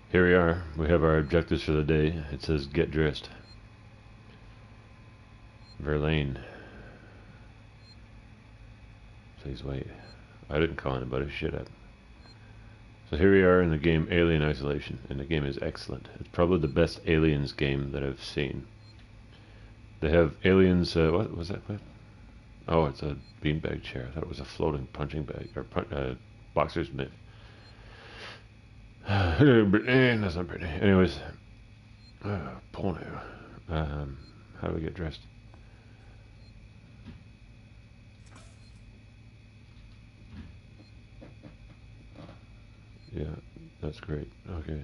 Here we are. We have our objectives for the day. It says get dressed. Verlaine. Please wait. I didn't call anybody. Shut up. So here we are in the game Alien Isolation, and the game is excellent. It's probably the best Aliens game that I've seen. They have aliens. What was that? What? Oh, it's a beanbag chair. I thought it was a floating punching bag or boxer's mitt. That's not pretty. Anyways, porno. How do we get dressed? Yeah, that's great. Okay,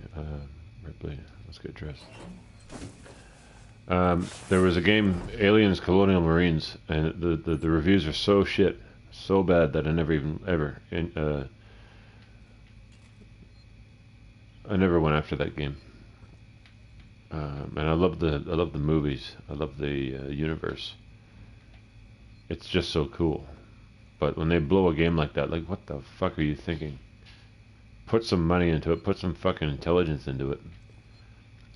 Ripley, let's get dressed. There was a game, Aliens Colonial Marines, and the reviews are so shit, so bad that I never even ever I never went after that game. And I love the movies. I love the universe. It's just so cool. But when they blow a game like that, like what the fuck are you thinking? Put some money into it. Put some fucking intelligence into it.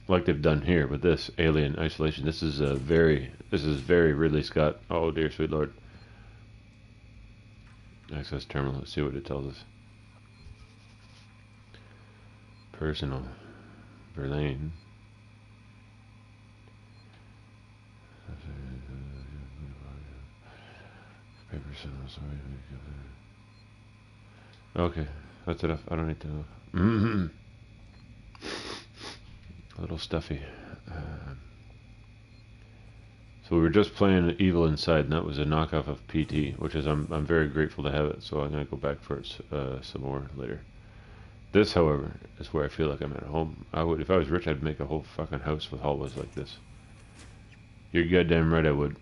Like they've done here with this Alien Isolation. This is very Ridley Scott. Oh dear sweet lord. Access terminal. Let's see what it tells us. Personal. Verlaine. Okay, that's enough. I don't need to know. A little stuffy. So we were just playing Evil Inside, and that was a knockoff of PT, which is I'm very grateful to have it. So I'm gonna go back for it some more later. This, however, is where I feel like I'm at home. I would, if I was rich, I'd make a whole fucking house with hallways like this. You're goddamn right, I would.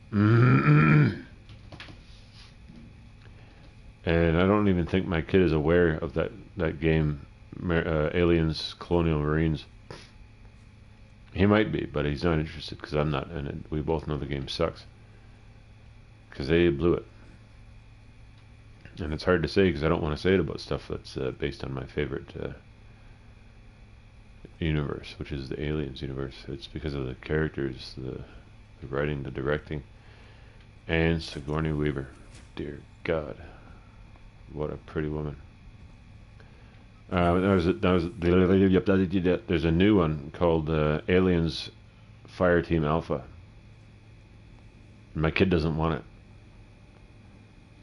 And I don't even think my kid is aware of that game, Aliens Colonial Marines. He might be, but he's not interested because I'm not, and we both know the game sucks. Because they blew it. And it's hard to say because I don't want to say it about stuff that's based on my favorite universe, which is the Aliens universe. It's because of the characters, the writing, the directing, and Sigourney Weaver. Dear God. What a pretty woman. There's a new one called Aliens Fireteam Alpha. My kid doesn't want it.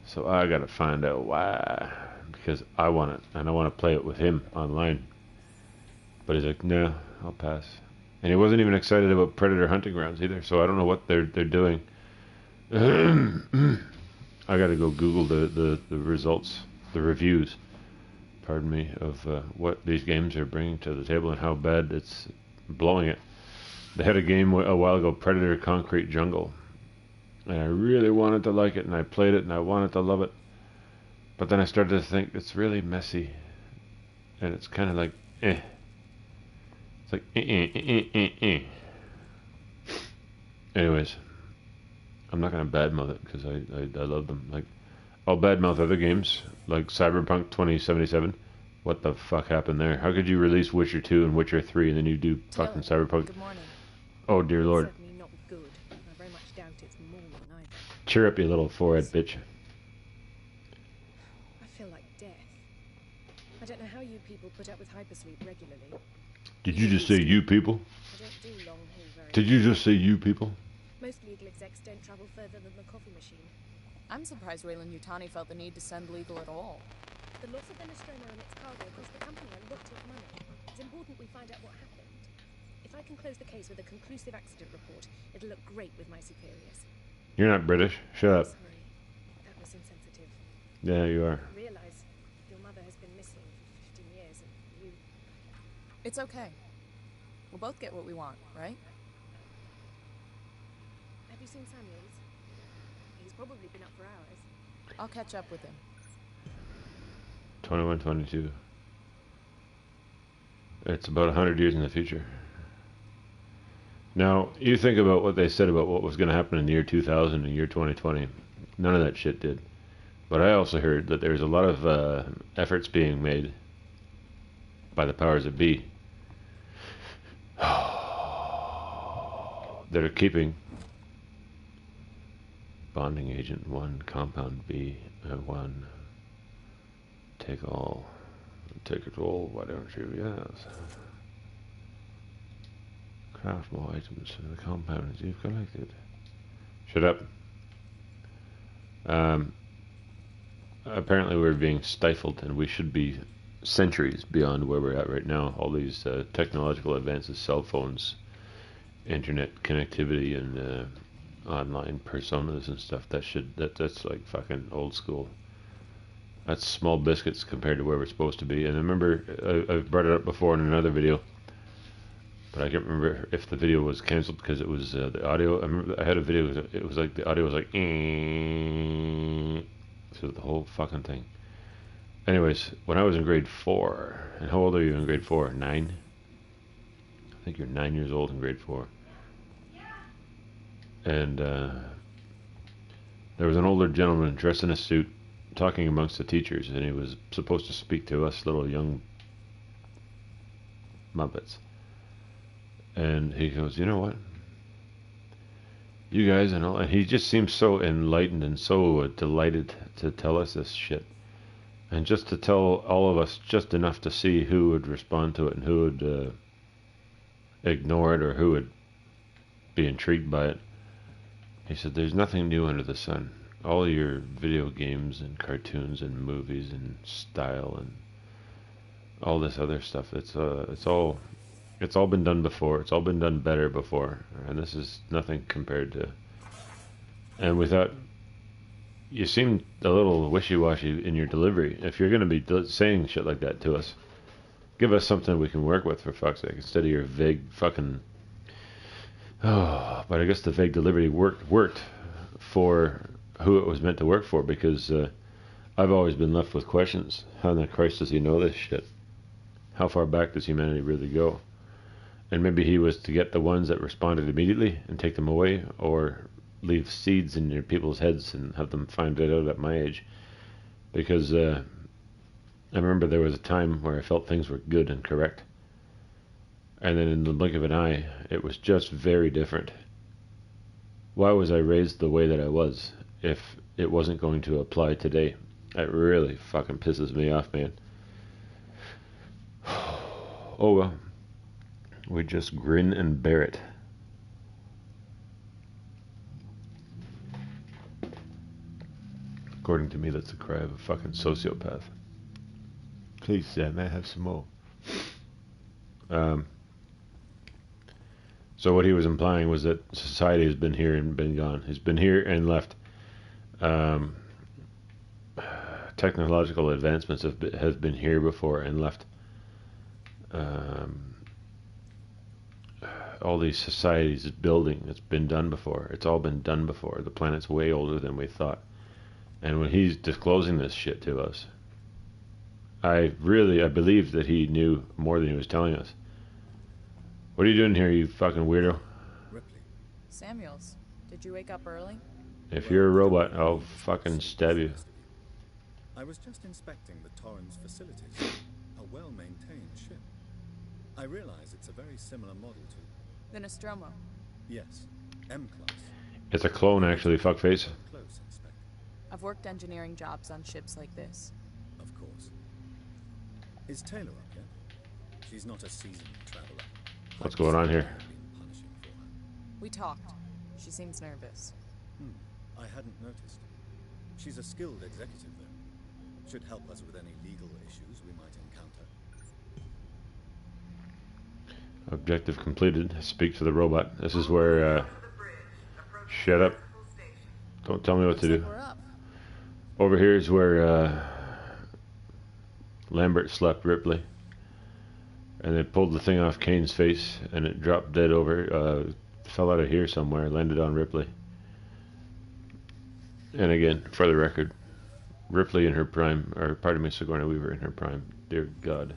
So I gotta find out why. Because I want it. And I want to play it with him online. But he's like, no, I'll pass. And he wasn't even excited about Predator Hunting Grounds either. So I don't know what they're doing. I gotta go Google the results, the reviews, pardon me, of what these games are bringing to the table and how bad it's blowing it. They had a game a while ago, Predator Concrete Jungle, and I really wanted to like it, and I played it, and I wanted to love it, but then I started to think it's really messy, and it's kind of like, eh. It's like, Anyways. I'm not gonna badmouth it because I love them. Like, I'll badmouth other games like Cyberpunk 2077. What the fuck happened there? How could you release Witcher 2 and Witcher 3 and then you do fucking Cyberpunk? Good morning. Oh dear lord. Certainly not good. I very much doubt it's morning either. Cheer up, you little forehead bitch. I feel like death. I don't know how you people put up with hypersleep regularly. Did you just say you people? I don't do long haul very Did you just say you people? Most legal execs don't travel further than the coffee machine. I'm surprised Weyland-Yutani felt the need to send legal at all. The loss of the Nostromo and its cargo cost the company a lot of money. It's important we find out what happened. If I can close the case with a conclusive accident report, it'll look great with my superiors. You're not British. Shut up. Sorry, that was insensitive. Yeah, you are. I realize your mother has been missing for 15 years and you... It's okay. We'll both get what we want, right? Have you seen Samuels? He's probably been up for hours. I'll catch up with him. 2122. It's about 100 years in the future. Now, you think about what they said about what was going to happen in the year 2000 and year 2020. None of that shit did. But I also heard that there's a lot of efforts being made by the powers that be that are keeping bonding agent 1, compound B 1. Take all. Take it all, why don't you? Yes. Craft more items for the compounds you've collected. Shut up. Apparently we're being stifled, and we should be centuries beyond where we're at right now. All these technological advances, cell phones, internet connectivity, and online personas and stuff. That's like fucking old school. That's small biscuits compared to where we're supposed to be. And I remember I've brought it up before in another video, but I can't remember if the video was cancelled because it was the audio. I remember I had a video. It was like the audio was like so the whole fucking thing. Anyways, when I was in grade 4, and how old are you in grade 4? 9? I think you're 9 years old in grade 4. And there was an older gentleman dressed in a suit talking amongst the teachers, and he was supposed to speak to us little young muppets. And he goes, you know what? You guys and all, and he just seems so enlightened and so delighted to tell us this shit. And just to tell all of us just enough to see who would respond to it and who would ignore it or who would be intrigued by it. He said, there's nothing new under the sun. All your video games and cartoons and movies and style and all this other stuff, it's all been done before. It's all been done better before, and this is nothing compared to. And we thought, you seemed a little wishy-washy in your delivery. If you're going to be saying shit like that to us, give us something we can work with, for fuck's sake, instead of your vague fucking. Oh, but I guess the vague delivery worked for who it was meant to work for, because I've always been left with questions. How in the Christ does he know this shit? How far back does humanity really go? And maybe he was to get the ones that responded immediately and take them away, or leave seeds in your people's heads and have them find it out at my age. Because I remember there was a time where I felt things were good and correct. And then in the blink of an eye, it was just very different. Why was I raised the way that I was if it wasn't going to apply today? It really fucking pisses me off, man. Oh well. We just grin and bear it. According to me, that's the cry of a fucking sociopath. Please, Sam, may I have some more? So what he was implying was that society has been here and been gone. It's been here and left. Technological advancements have been here before and left. All these societies building, it's been done before. It's all been done before. The planet's way older than we thought. And when he's disclosing this shit to us, I believe that he knew more than he was telling us. What are you doing here, you fucking weirdo? Ripley. Samuels, did you wake up early? If you're a robot, I'll fucking stab you. I was just inspecting the Torrens facilities. A well-maintained ship. I realize it's a very similar model to... The Nostromo. Yes, M-Class. It's a clone, actually, fuckface. Close in spec, I've worked engineering jobs on ships like this. of course. Is Taylor up yet? She's not a seasoned traveler. What's going on here? I've been punishing for her. We talked. She seems nervous. I hadn't noticed. She's a skilled executive, though. Should help us with any legal issues we might encounter. Objective completed. Speak to the robot. This is where, shut up. Don't tell me what to do. We're up. Over here is where, Lambert slapped Ripley. And they pulled the thing off Kane's face, and it dropped dead over, fell out of here somewhere, landed on Ripley. And again, for the record, Ripley in her prime, or pardon me, Sigourney Weaver in her prime. Dear God.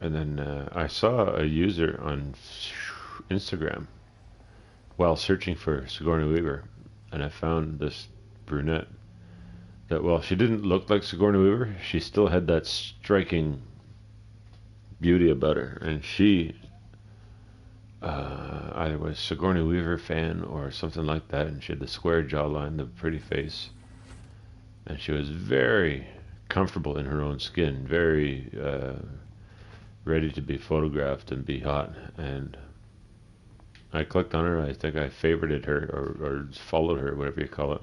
And then I saw a user on Instagram while searching for Sigourney Weaver, and I found this brunette that, well, she didn't look like Sigourney Weaver. She still had that striking beauty about her, and she either was Sigourney Weaver fan or something like that, and she had the square jawline, the pretty face, and she was very comfortable in her own skin, very ready to be photographed and be hot. And I clicked on her. I think I favorited her or followed her, whatever you call it.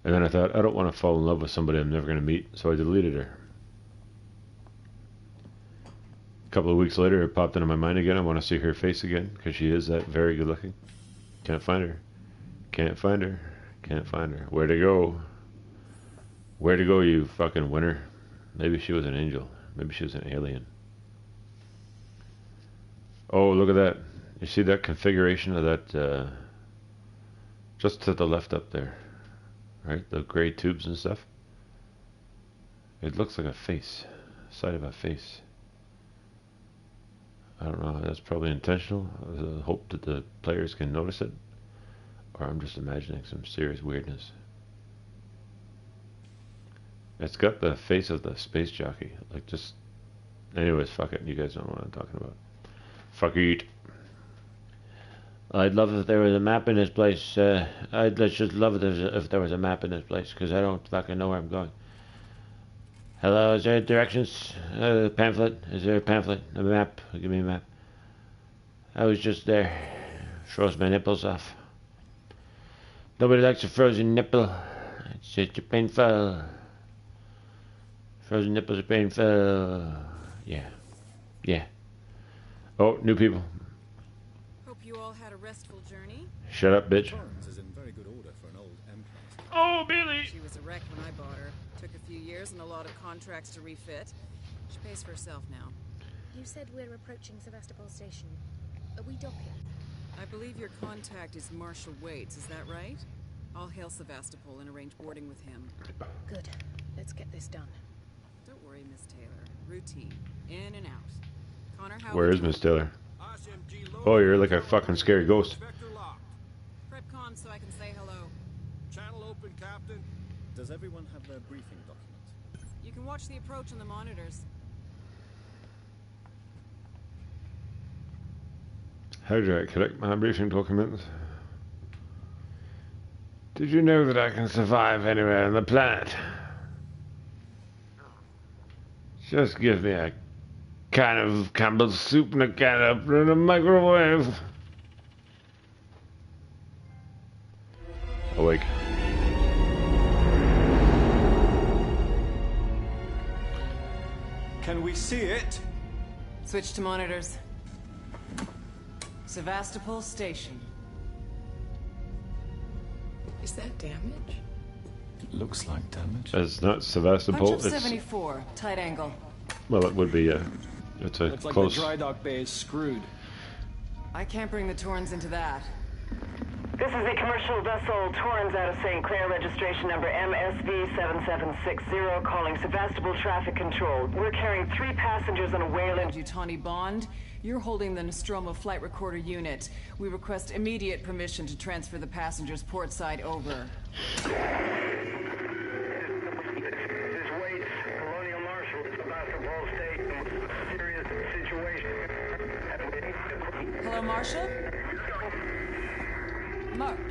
And then I thought, I don't want to fall in love with somebody I'm never going to meet, so I deleted her. A couple of weeks later, it popped into my mind again. I want to see her face again, because she is that very good looking. Can't find her. Can't find her. Can't find her. Where to go? Where to go, you fucking winner? Maybe she was an angel. Maybe she was an alien. Oh, look at that. You see that configuration of that, just to the left up there, right? The gray tubes and stuff. It looks like a face, side of a face. I don't know, that's probably intentional. I hope that the players can notice it, or I'm just imagining some serious weirdness. It's got the face of the space jockey, like just, anyways, fuck it, you guys don't know what I'm talking about. Fuck it. I'd love if there was a map in this place. I'd just love it if there was a map in this place, because I don't fucking know where I'm going. Hello, is there directions? Pamphlet? Is there a pamphlet? A map? Give me a map. I was just there. Froze my nipples off. Nobody likes a frozen nipple. It's just a painful. Frozen nipples are painful. Yeah. Yeah. Oh, new people. Hope you all had a restful journey. Shut up, bitch. Torrens is in very good order for an old M-class. Oh, Billy! She was a wreck when I bought her. Took a few years and a lot of contracts to refit. She pays for herself now. You said we're approaching Sevastopol Station. Are we docking? I believe your contact is Marshal Waits, is that right? I'll hail Sevastopol and arrange boarding with him. Good. Let's get this done. Don't worry, Miss Taylor. Routine. In and out. Connor, how Where is Miss Taylor? Oh, you're like a fucking scary ghost. Prep con so I can say hello. Channel open, Captain. Does everyone have their briefing document? You can watch the approach on the monitors. How do I collect my briefing documents? Did you know that I can survive anywhere on the planet? Just give me a can of Campbell's soup and a can of in a microwave. Awake. Can we see it? Switch to monitors. Sevastopol Station. Is that damage? It looks like damage. It's not Sevastopol. Punch up It's 74, tight angle. well, it would be. It's a Looks like close. the dry dock bay is screwed. I can't bring the Torrens into that. This is the commercial vessel Torrens out of St. Clair, registration number MSV7760, calling Sevastopol Traffic Control. We're carrying 3 passengers on a Wayland. Yutani Bond, you're holding the Nostromo flight recorder unit. We request immediate permission to transfer the passengers port side over. This is Waits, Colonial Marshal, Sevastopol Station. Serious situation. Hello, Marshal?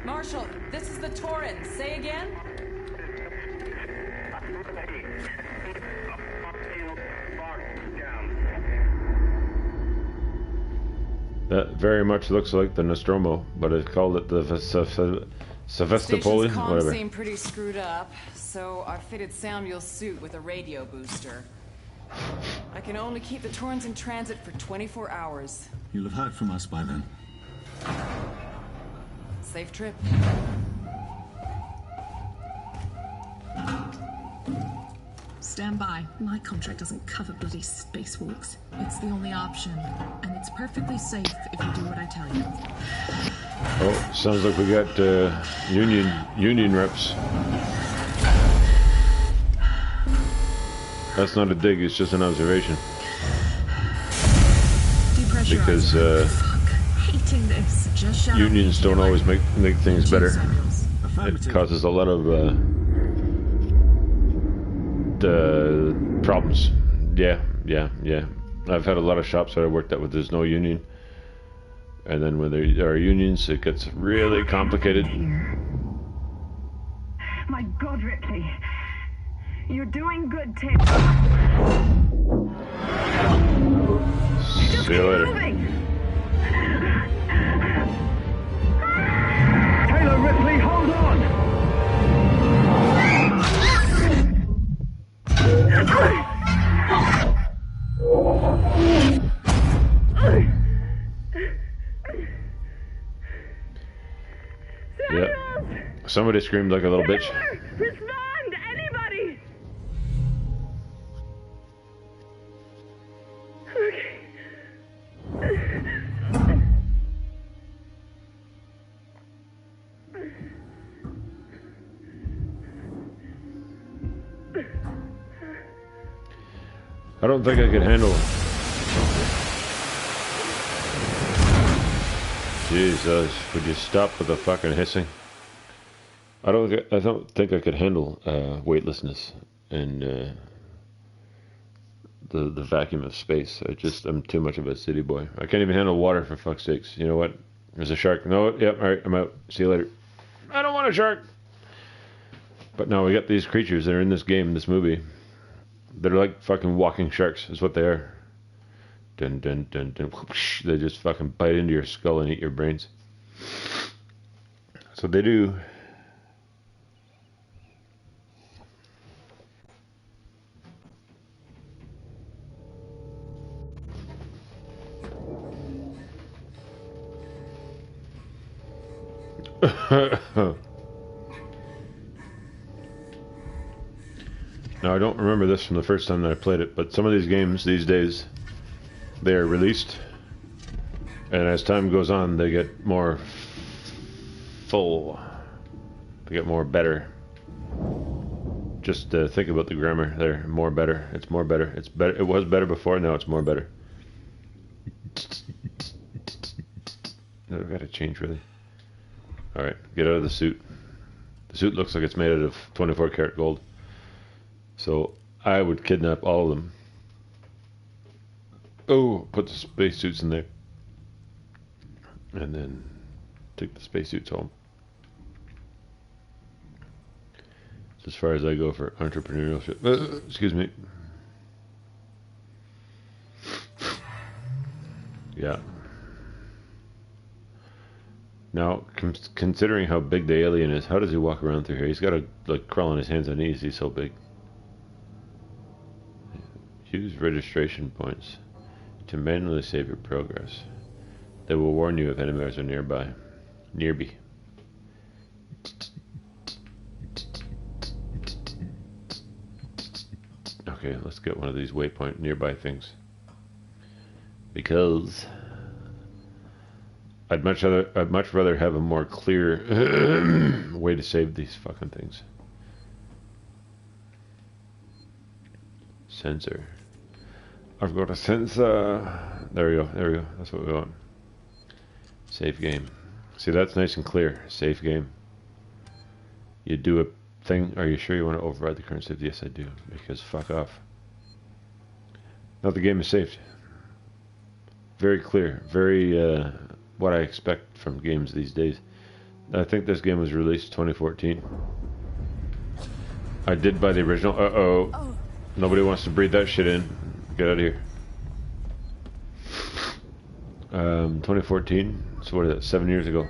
Marshal, this is the Torrens. Say again? That very much looks like the Nostromo, but it called it the Sevastopolian, Station's comms whatever. seem pretty screwed up, so I fitted Samuel's suit with a radio booster. I can only keep the Torrens in transit for 24 hours. You'll have heard from us by then. Safe trip. Stand by. My contract doesn't cover bloody spacewalks. It's the only option, and it's perfectly safe if you do what I tell you. Oh, sounds like we got union reps. That's not a dig, it's just an observation. Depressurize. Because Fuck. Hating this. Just shut unions up. don't always make things better. Samuels. It causes a lot of problems. Yeah. I've had a lot of shops that I worked at where there's no union, And then when there are unions, it gets really complicated. My God, Ripley. You're doing good, Tim. See you later. Taylor, Ripley, hold on! Yeah. Somebody screamed like a little bitch. Respond, anybody! Okay. I don't think I could handle. Jesus, would you stop with the fucking hissing? I don't think I could handle weightlessness and the vacuum of space. I'm too much of a city boy. I can't even handle water, for fuck's sakes. You know what? There's a shark. No, yep, alright, I'm out. See you later. I don't want a shark. But now we got these creatures that are in this game, this movie. They're like fucking walking sharks, is what they are. Dun dun dun dun. Whoosh, they just fucking bite into your skull and eat your brains. So they do. Now I don't remember this from the first time that I played it, but some of these games these days, they are released, and as time goes on, they get more full. They get more better. Just think about the grammar there. More better. It's more better. It's better. It was better before. Now it's more better. I've got to change really. All right, get out of the suit. The suit looks like it's made out of 24 karat gold. So I would kidnap all of them. Oh, put the spacesuits in there. And then take the spacesuits home. It's as far as I go for entrepreneurship. Excuse me. Yeah. Now, considering how big the alien is, how does he walk around through here? He's got to like crawl on his hands and knees. He's so big. Use registration points to manually save your progress. They will warn you if enemies are nearby. Nearby. Okay, let's get one of these waypoint nearby things. Because I'd much rather have a more clear way to save these fucking things. Sensor. I've got a sensor. There we go. There we go. That's what we want. Save game. See, that's nice and clear. Save game. You do a thing. Are you sure you want to override the current save? Yes, I do. Because fuck off. Now the game is saved. Very clear. Very what I expect from games these days. I think this game was released 2014. I did buy the original. Uh-oh. Nobody wants to breathe that shit in. Get out of here. 2014. So what is that? 7 years ago.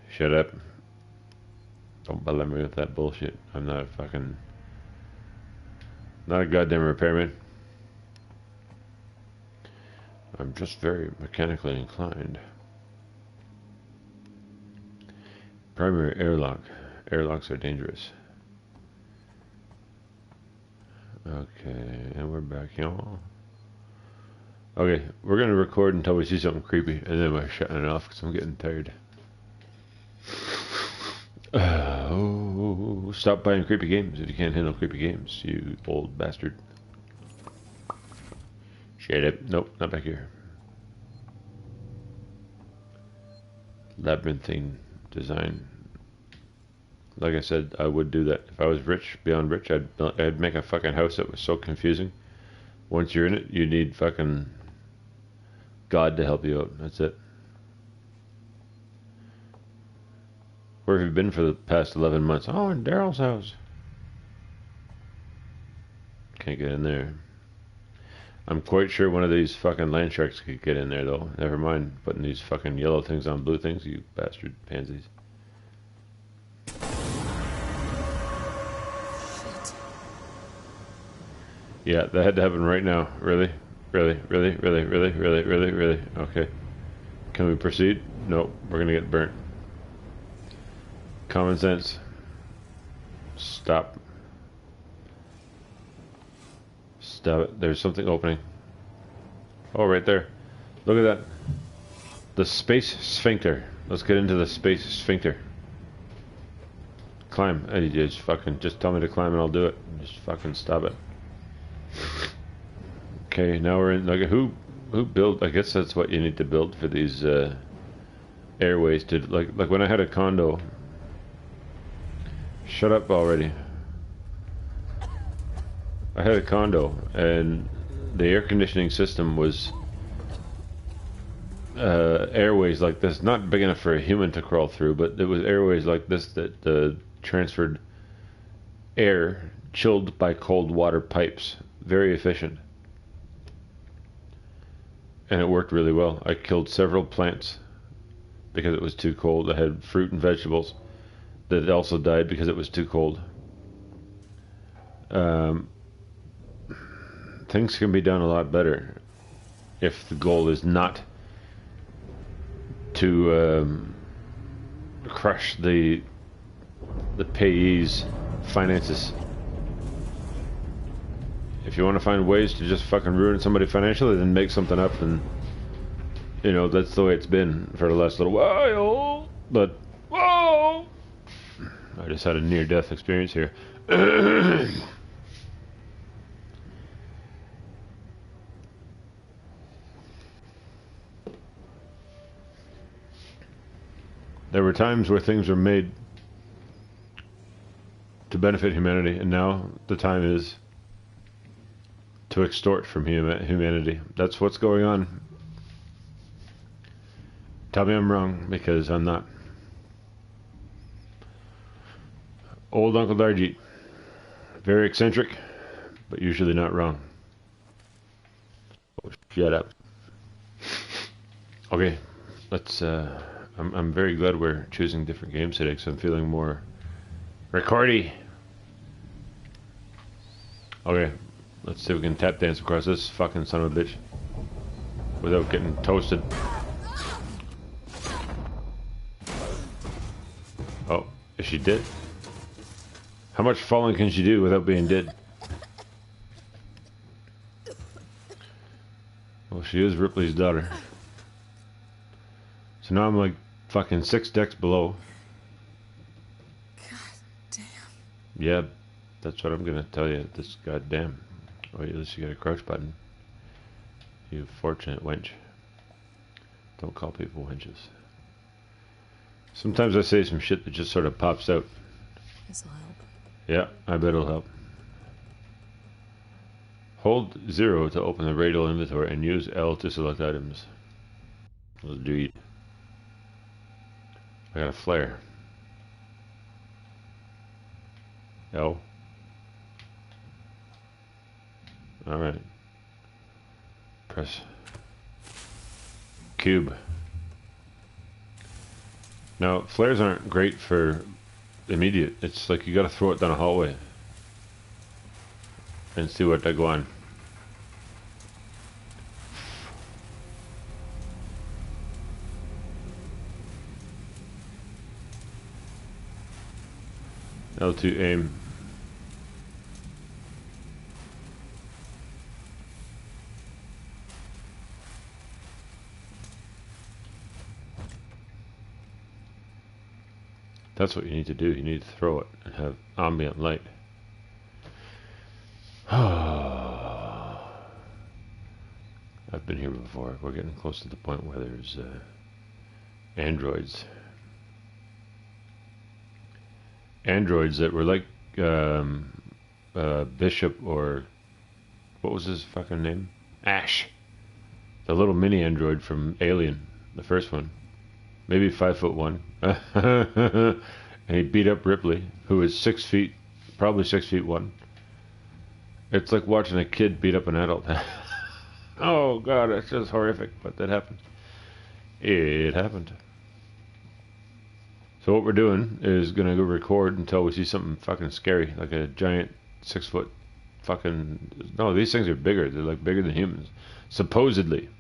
Shut up. Don't bother me with that bullshit. I'm not a fucking... Not a goddamn repairman. I'm just very mechanically inclined. Primary airlock. Airlocks are dangerous. Okay, and we're back, y'all. Okay, we're gonna record until we see something creepy, and then we're shutting it off because I'm getting tired. Oh, stop buying creepy games if you can't handle creepy games, you old bastard. Shut up. Nope, not back here. Labyrinthine design. Like I said, I would do that. If I was rich, beyond rich, I'd make a fucking house that was so confusing. Once you're in it, you need fucking God to help you out. That's it. Where have you been for the past 11 months? Oh, in Daryl's house. Can't get in there. I'm quite sure one of these fucking land sharks could get in there, though. Never mind putting these fucking yellow things on blue things, you bastard pansies. Yeah, that had to happen right now. Really? Really? Really? Really? Really? Really? Really? Really? Okay. Can we proceed? No, we're gonna get burnt. Common sense. Stop. Stop it. There's something opening. Oh, right there. Look at that. The space sphincter. Let's get into the space sphincter. Climb. Hey, just tell me to climb and I'll do it. Just fucking stop it. Okay, now we're in. Like, who built? I guess that's what you need to build for these airways. To like when I had a condo. Shut up already. I had a condo and the air conditioning system was airways like this, not big enough for a human to crawl through, but it was airways like this that transferred air chilled by cold water pipes. Very efficient. And it worked really well. I killed several plants because it was too cold. I had fruit and vegetables that also died because it was too cold. Things can be done a lot better if the goal is not to crush the payee's finances. If you want to find ways to just fucking ruin somebody financially, then make something up, and you know that's the way it's been for the last little while. But whoa, I just had a near-death experience here. There were times where things were made to benefit humanity, and now the time is to extort from humanity. That's what's going on. Tell me I'm wrong, because I'm not. Old Uncle Darjeet. Very eccentric, but usually not wrong. Oh, shut up. Okay, let's I'm very glad we're choosing different games today, because I'm feeling more recordy. Okay, let's see if we can tap dance across this fucking son of a bitch without getting toasted. Oh, is she dead? How much falling can she do without being dead? Well, she is Ripley's daughter. So now I'm like fucking 6 decks below. God damn. Yeah, that's what I'm gonna tell you. This goddamn. Oh, at least you got a crouch button. You fortunate wench. Don't call people wenches. Sometimes I say some shit that just sort of pops out. This'll help. Yeah, I bet it'll help. Hold 0 to open the radial inventory and use L to select items. Let's do it. I got a flare. L. Alright. Press cube. Now, flares aren't great for immediate. It's like you gotta throw it down a hallway and see what they go on. L2 aim. That's what you need to do. You need to throw it and have ambient light. I've been here before. We're getting close to the point where there's androids. androids that were like Bishop, or what was his fucking name? Ash. The little mini android from Alien, the first one. Maybe 5'1". And he beat up Ripley, who is 6 feet, probably 6'1". It's like watching a kid beat up an adult. Oh god, that's just horrific, but that happened. It happened. So what we're doing is gonna go record until we see something fucking scary, like a giant 6 foot fucking... No, these things are bigger. They're like bigger than humans. Supposedly.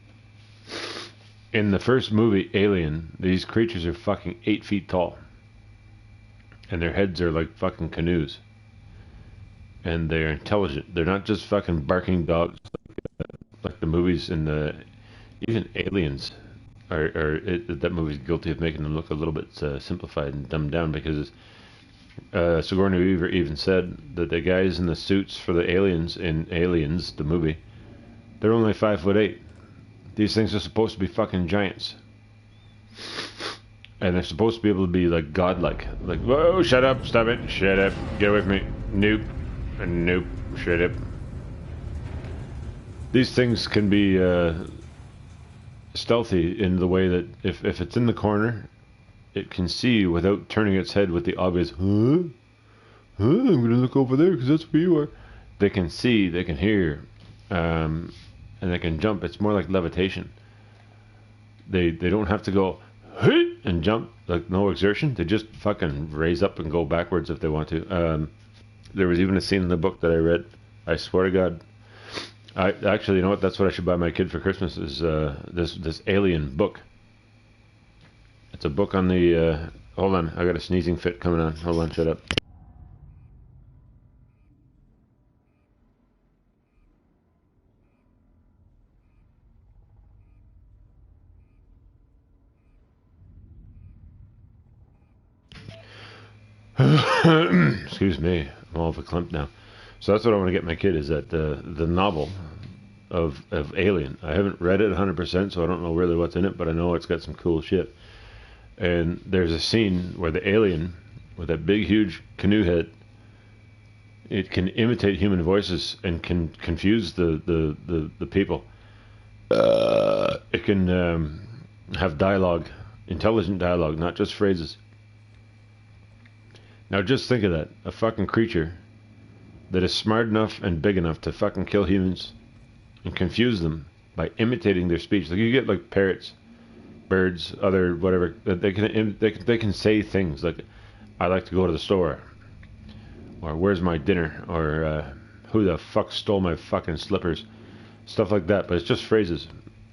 In the first movie, Alien, these creatures are fucking 8 feet tall. And their heads are like fucking canoes. And they're intelligent. They're not just fucking barking dogs like the movies in the... Even Aliens that movie's guilty of making them look a little bit simplified and dumbed down, because Sigourney Weaver even said that the guys in the suits for the aliens in Aliens, the movie, they're only 5'8". These things are supposed to be fucking giants. And they're supposed to be able to be like godlike. Like, whoa, shut up, stop it, shut up, get away from me, nope, nope, shut up. These things can be stealthy in the way that if it's in the corner, it can see you without turning its head with the obvious, I'm gonna look over there because that's where you are. They can see, they can hear, and they can jump. It's more like levitation. They don't have to go and jump, like no exertion. They just fucking raise up and go backwards if they want to. There was even a scene in the book that I read. I swear to God. I actually, you know what? That's what I should buy my kid for Christmas. Is this Alien book? It's a book on the. Hold on, I got a sneezing fit coming on. Hold on, shut up. Excuse me, I'm all verklempt now. So that's what I want to get my kid, is that the novel of Alien. I haven't read it 100%, so I don't know really what's in it, but I know it's got some cool shit. And there's a scene where the alien, with that big, huge canoe head, it can imitate human voices and can confuse the people. It can have dialogue, intelligent dialogue, not just phrases. Now just think of that. A fucking creature that is smart enough and big enough to fucking kill humans and confuse them by imitating their speech. Like you get like parrots, birds, other whatever. They can say things like, "I like to go to the store," or "Where's my dinner?" or "Who the fuck stole my fucking slippers?" Stuff like that. But it's just phrases.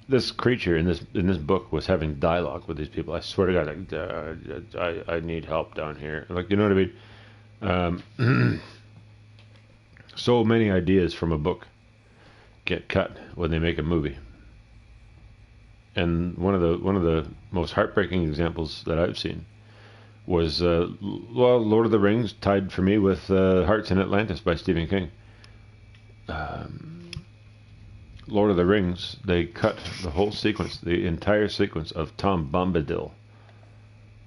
This creature in this book was having dialogue with these people. I swear to God, like, I need help down here. Like, you know what I mean? So many ideas from a book get cut when they make a movie. And one of the most heartbreaking examples that I've seen was Lord of the Rings, tied for me with Hearts in Atlantis by Stephen King. Lord of the Rings, they cut the whole sequence, the entire sequence of Tom Bombadil,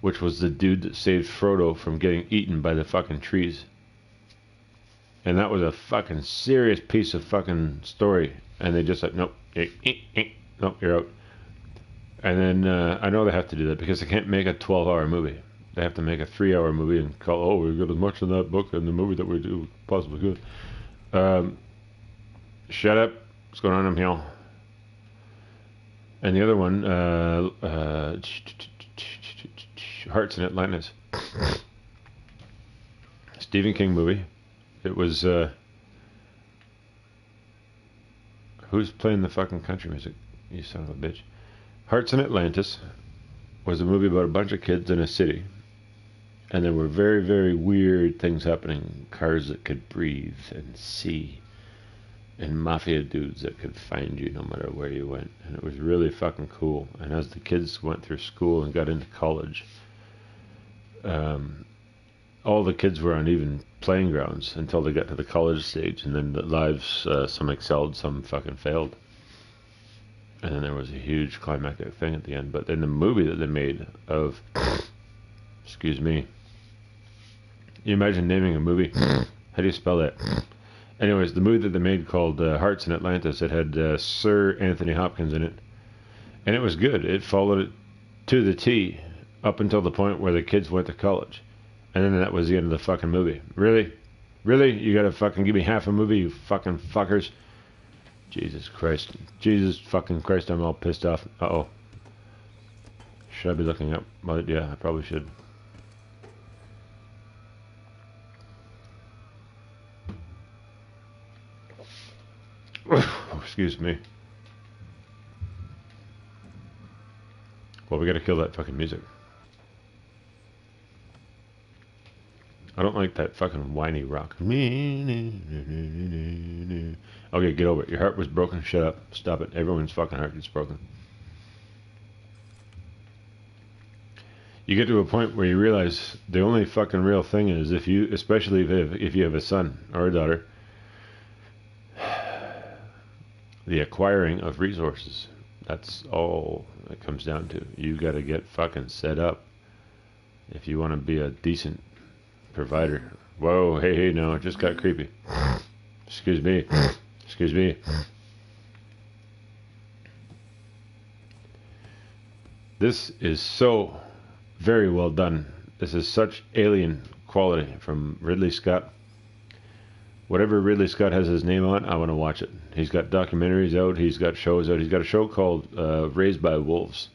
which was the dude that saved Frodo from getting eaten by the fucking trees. And that was a fucking serious piece of fucking story. And they just like, nope, nope, you're out. And then I know they have to do that because they can't make a 12-hour movie. They have to make a 3-hour movie and call, oh, we've got as much in that book and the movie that we do possibly could. Shut up. What's going on here? And the other one, Hearts in Atlantis. Stephen King movie. It was, who's playing the fucking country music? You son of a bitch. Hearts in Atlantis was a movie about a bunch of kids in a city. And there were very, very weird things happening. Cars that could breathe and see. And mafia dudes that could find you no matter where you went. And it was really fucking cool. And as the kids went through school and got into college, all the kids were on even playing grounds until they got to the college stage. And then the lives, some excelled, some fucking failed. And then there was a huge climactic thing at the end. But in the movie that they made of, excuse me, You imagine naming a movie. How do you spell that? Anyways, the movie that they made called Hearts in Atlantis, it had Sir Anthony Hopkins in it. And it was good. It followed it to the T up until the point where the kids went to college. And then that was the end of the fucking movie. Really? Really? You gotta fucking give me half a movie, you fucking fuckers? Jesus Christ. Jesus fucking Christ, I'm all pissed off. Uh-oh. Should I be looking up? Well, yeah, I probably should. Excuse me. Well, we gotta kill that fucking music. I don't like that fucking whiny rock. Okay, get over it. Your heart was broken. Shut up. Stop it. Everyone's fucking heart is broken. You get to a point where you realize the only fucking real thing is if you, especially if you have a son or a daughter, the acquiring of resources. That's all it comes down to. You got to get fucking set up if you want to be a decent provider. Whoa, hey, no, it just got creepy. Excuse me. Excuse me. This is so very well done. This is such alien quality from Ridley Scott. Whatever Ridley Scott has his name on, I want to watch it. He's got documentaries out. He's got shows out. He's got a show called Raised by Wolves.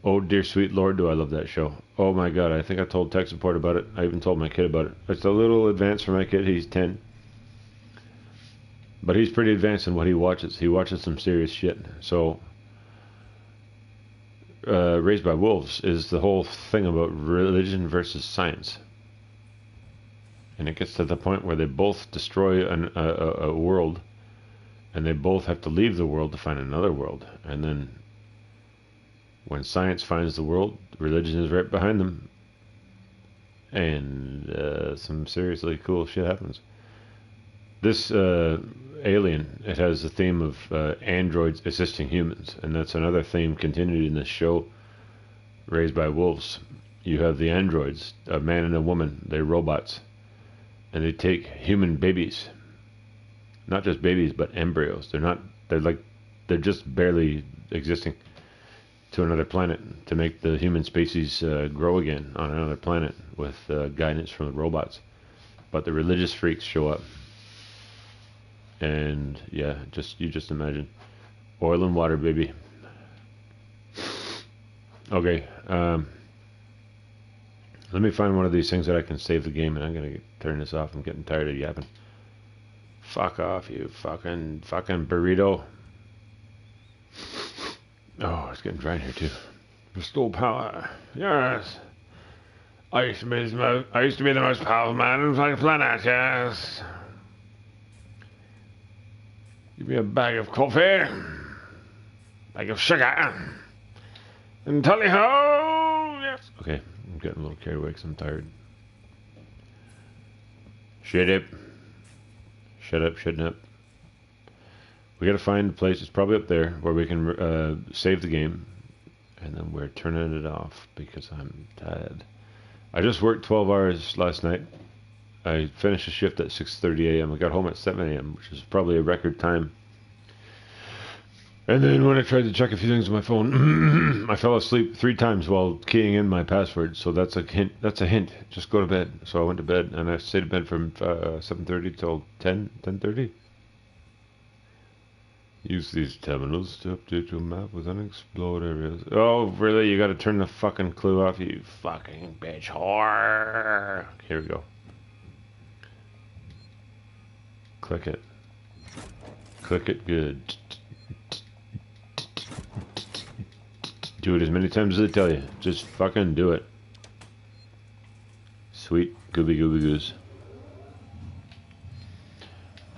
Oh, dear sweet Lord, do I love that show. Oh, my God. I think I told tech support about it. I even told my kid about it. It's a little advanced for my kid. He's 10. But he's pretty advanced in what he watches. He watches some serious shit. So, Raised by Wolves is the whole thing about religion versus science. And it gets to the point where they both destroy a world, and they both have to leave the world to find another world. And then when science finds the world, religion is right behind them. And some seriously cool shit happens. This Alien, it has the theme of androids assisting humans. And that's another theme continued in this show, Raised by Wolves. You have the androids, a man and a woman, they're robots. And they take human babies, not just babies, but embryos. They're just barely existing to another planet to make the human species grow again on another planet with guidance from the robots. But the religious freaks show up. And yeah, you just imagine. Oil and water, baby. Okay, let me find one of these things that I can save the game, and I'm gonna turn this off. I'm getting tired of yapping. Fuck off, you fucking burrito. Oh, it's getting dry in here too. Restore power. Yes. I used to be the most powerful man on the planet. Yes. Give me a bag of coffee, bag of sugar, and tally ho. Yes. Okay. I'm getting a little carried away because I'm tired. Shut up. Shut up, shutting up. We gotta find a place, it's probably up there, where we can save the game. And then we're turning it off because I'm tired. I just worked 12 hours last night. I finished a shift at 6:30 a.m. I got home at 7 a.m., which is probably a record time. And then when I tried to check a few things on my phone, I fell asleep 3 times while keying in my password. So that's a hint. That's a hint. Just go to bed. So I went to bed, and I stayed in bed from 7:30 till 10:30. Use these terminals to update your map with unexplored areas. Oh, really? You got to turn the fucking clue off, you fucking bitch whore. Here we go. Click it. Click it good. Do it as many times as they tell you. Just fucking do it. Sweet gooby gooby goose.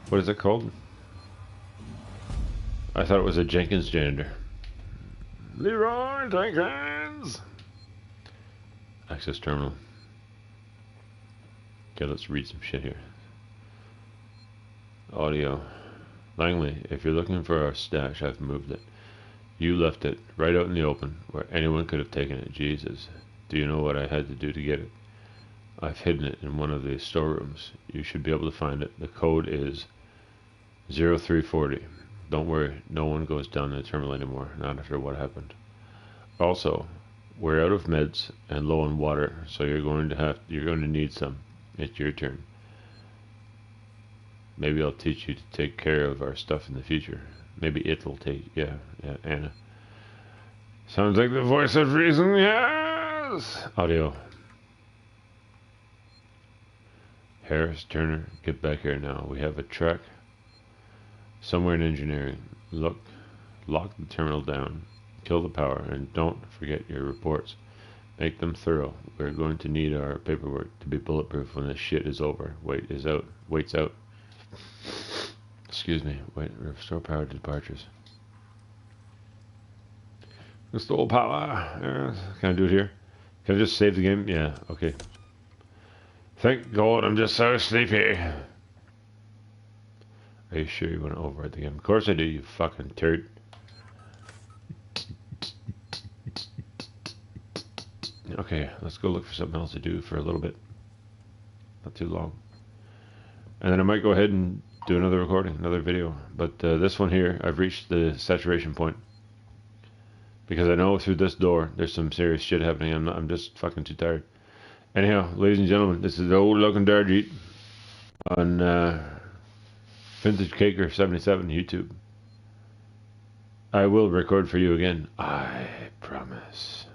What is it called? I thought it was a Jenkins janitor. Leroy Jenkins! Access terminal. Okay, let's read some shit here. Audio. Langley, if you're looking for our stash, I've moved it. You left it right out in the open, where anyone could have taken it. Jesus. Do you know what I had to do to get it? I've hidden it in one of the storerooms. You should be able to find it. The code is 0340. Don't worry, no one goes down the terminal anymore, not after what happened. Also, we're out of meds and low on water, so you're going to need some. It's your turn. Maybe I'll teach you to take care of our stuff in the future. Maybe it'll take, yeah, Anna. Sounds like the voice of reason, yes! Audio. Harris, Turner, get back here now. We have a track somewhere in engineering. Lock the terminal down. Kill the power, and don't forget your reports. Make them thorough. We're going to need our paperwork to be bulletproof when this shit is over. Wait's out. Excuse me. Wait, restore power to departures. Restore power. Can I do it here? Can I just save the game? Yeah, okay. Thank God I'm just so sleepy. Are you sure you want to override the game? Of course I do, you fucking turd. Okay, let's go look for something else to do for a little bit. Not too long. And then I might go ahead and do another recording, another video. But this one here, I've reached the saturation point. Because I know through this door, there's some serious shit happening. I'm just fucking too tired. Anyhow, ladies and gentlemen, this is the old looking Darjeet on Vintage Caker 77 YouTube. I will record for you again. I promise.